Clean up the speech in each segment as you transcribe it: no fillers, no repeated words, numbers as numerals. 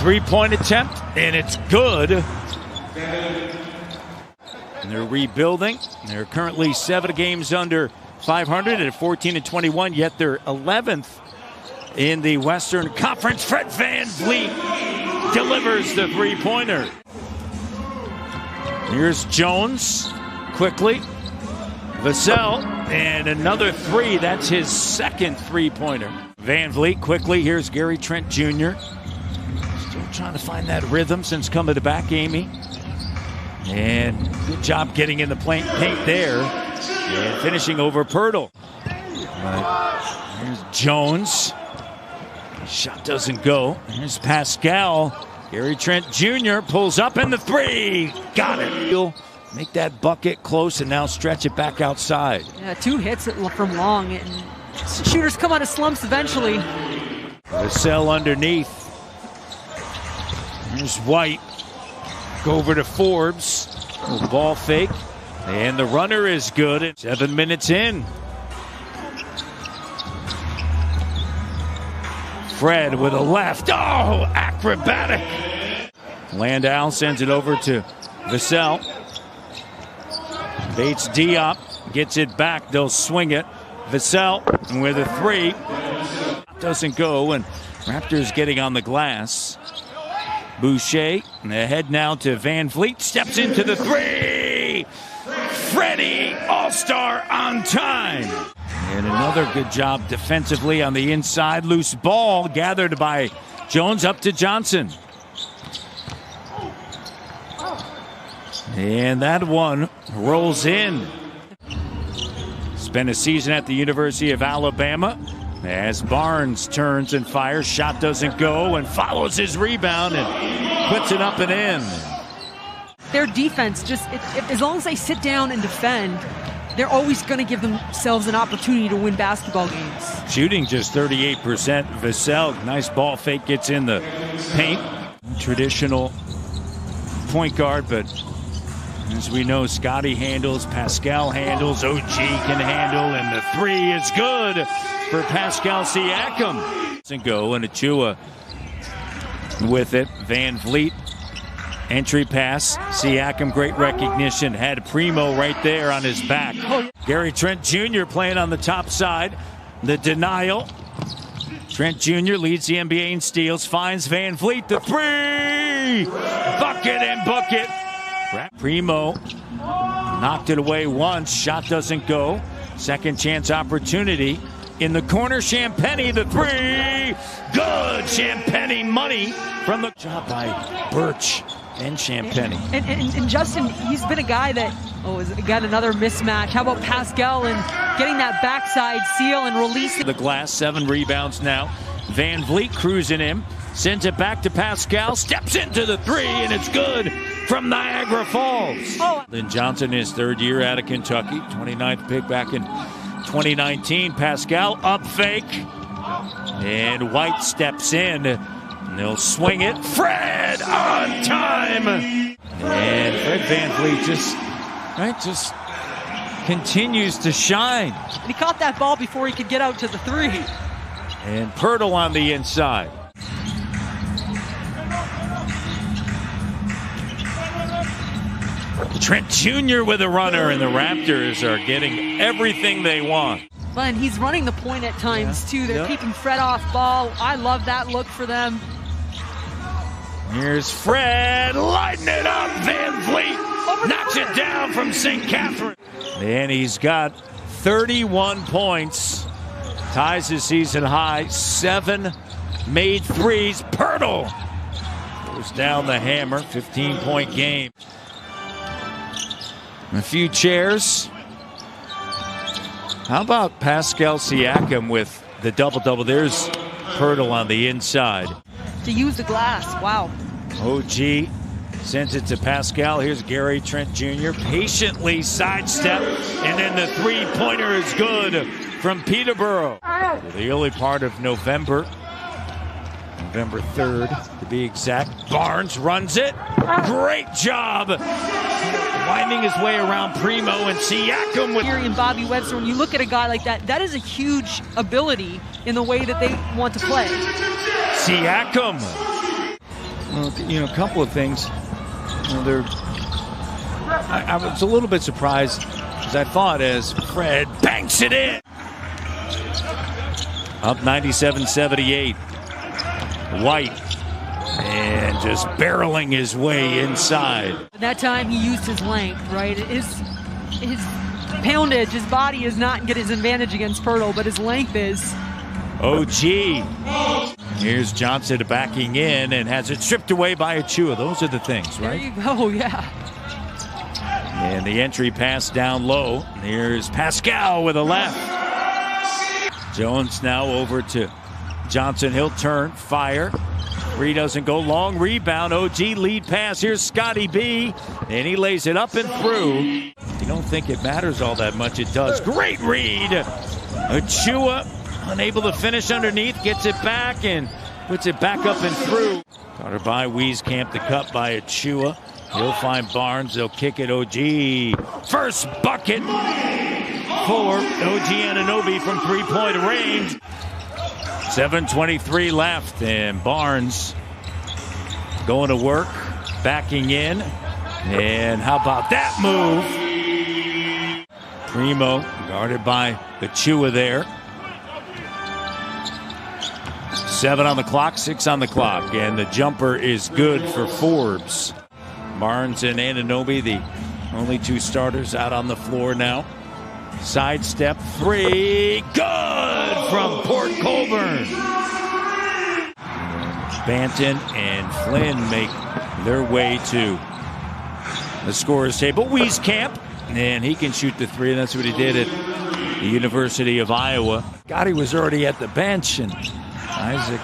Three-point attempt, and it's good. And they're rebuilding. They're currently 7 games under 500 at 14-21, yet they're 11th in the Western Conference. Fred VanVleet delivers the three-pointer. Here's Jones quickly. Vassell, and another three. That's his second three-pointer. VanVleet quickly. Here's Gary Trent Jr. Still trying to find that rhythm since coming to back, Amy. And good job getting in the paint there and finishing over Pirtle. Here's Jones. Shot doesn't go. Here's Pascal. Gary Trent Jr. pulls up in the three. Got it. He'll make that bucket close and now stretch it back outside. Yeah, 2 hits from long. And shooters come out of slumps eventually. Vassell underneath. Here's White. Go over to Forbes. Ball fake. And the runner is good. 7 minutes in. Fred with a left. Oh, acrobatic. Landau sends it over to Vassell. Bates Diop gets it back. They'll swing it. Vassell with a three. Doesn't go, and Raptors getting on the glass. Boucher ahead now to VanVleet. Steps into the three. Freddie, all-star on time. And another good job defensively on the inside. Loose ball gathered by Jones up to Johnson. And that one rolls in. Spent a season at the University of Alabama. As Barnes turns and fires, shot doesn't go, and follows his rebound and puts it up and in. Their defense, just as long as they sit down and defend, they're always going to give themselves an opportunity to win basketball games. Shooting just 38%. Vassell, nice ball fake, gets in the paint. Traditional point guard, but as we know, Scotty handles, Pascal handles, OG can handle, and the three is good for Pascal Siakam. Doesn't go, and Achua with it. VanVleet, entry pass. Siakam, great recognition. Had Primo right there on his back. Gary Trent Jr. playing on the top side. The denial. Trent Jr. leads the NBA in steals, finds VanVleet, the three! Bucket and bucket. Primo knocked it away once. Shot doesn't go. Second chance opportunity. In the corner, Champagnie, the three. Good. Champagnie money from the job by Birch and Champagnie. And Justin, he's been a guy that, got another mismatch. How about Pascal and getting that backside seal and releasing the glass? 7 rebounds now. VanVleet cruising him. Sends it back to Pascal. Steps into the three, and it's good from Niagara Falls. Then Johnson, his 3rd year out of Kentucky. 29th pick back in 2019. Pascal up fake. And White steps in. And they'll swing it. Fred on time. And Fred VanVleet just continues to shine. And he caught that ball before he could get out to the three. And Pirtle on the inside. Trent Jr. with a runner, and the Raptors are getting everything they want. And he's running the point at times, too. They're keeping Fred off ball. I love that look for them. Here's Fred, lighting it up. VanVleet knocks it down from St. Catherine. And he's got 31 points. Ties his season high. 7 made threes. Pirtle goes down the hammer. 15-point game. A few chairs. How about Pascal Siakam with the double-double? There's Pirtle on the inside. To use the glass, wow. OG sends it to Pascal. Here's Gary Trent Jr. Patiently sidestep, and then the three-pointer is good from Peterborough. The early part of November 3rd to be exact. Barnes runs it. Great job. Winding his way around Primo and Siakam with and Bobby Webster. When you look at a guy like that, that is a huge ability in the way that they want to play. Siakam. A couple of things. I was a little bit surprised, as I thought, as Fred banks it in. Up 97-78. White. And just barreling his way inside. That time he used his length, right? His poundage, his body is not get his advantage against Pirtle, but his length is. OG. Here's Johnson backing in and has it stripped away by Achua. Those are the things, right? There you go, yeah. And the entry pass down low. Here's Pascal with a left. Jones now over to Johnson. He'll turn, fire. Three doesn't go long. Rebound. OG lead pass. Here's Scotty B. And he lays it up and through. You don't think it matters all that much. It does. Great read. Achua unable to finish underneath. Gets it back and puts it back up and through. Started by Wieskamp. The cut by Achua. He'll find Barnes. They'll kick it. OG. First bucket for OG Anunoby from three-point range. 7:23 left, and Barnes going to work, backing in, and how about that move? Primo guarded by Achua there. 7 on the clock, 6 on the clock, and the jumper is good for Forbes. Barnes and Anunoby, the only two starters out on the floor now. Sidestep three, good from Port Colborne. Banton and Flynn make their way to the scorer's table. Wieskamp, and he can shoot the three, and that's what he did at the University of Iowa. Gotti was already at the bench, and Isaac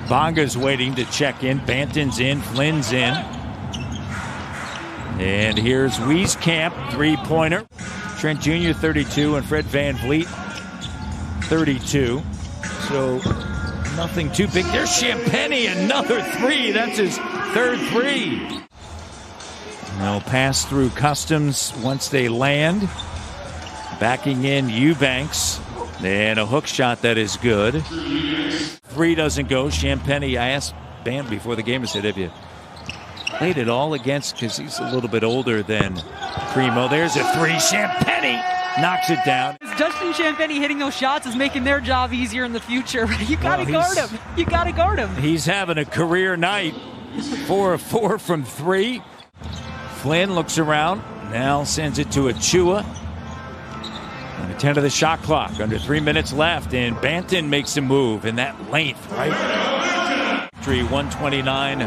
Bonga's waiting to check in. Banton's in, Flynn's in. And here's Wieskamp, three-pointer. Trent Jr. 32 and Fred VanVleet 32. So nothing too big. There's Champagnie, another three. That's his third three. They'll pass through Customs once they land. Backing in Eubanks. And a hook shot that is good. Three doesn't go. Champagnie, I asked Bam before the game, I said, have you played it all against, because he's a little bit older than Primo. There's a three. Champagnie knocks it down. Justin Champagnie hitting those shots is making their job easier in the future. You got to guard him. You got to guard him. He's having a career night. 4 of 4 from three. Flynn looks around. Now sends it to Achua. And a 10 of the shot clock. Under 3 minutes left. And Banton makes a move in that length, right? 129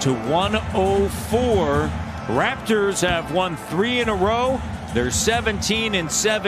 to 104. Raptors have won 3 in a row. They're 17-7.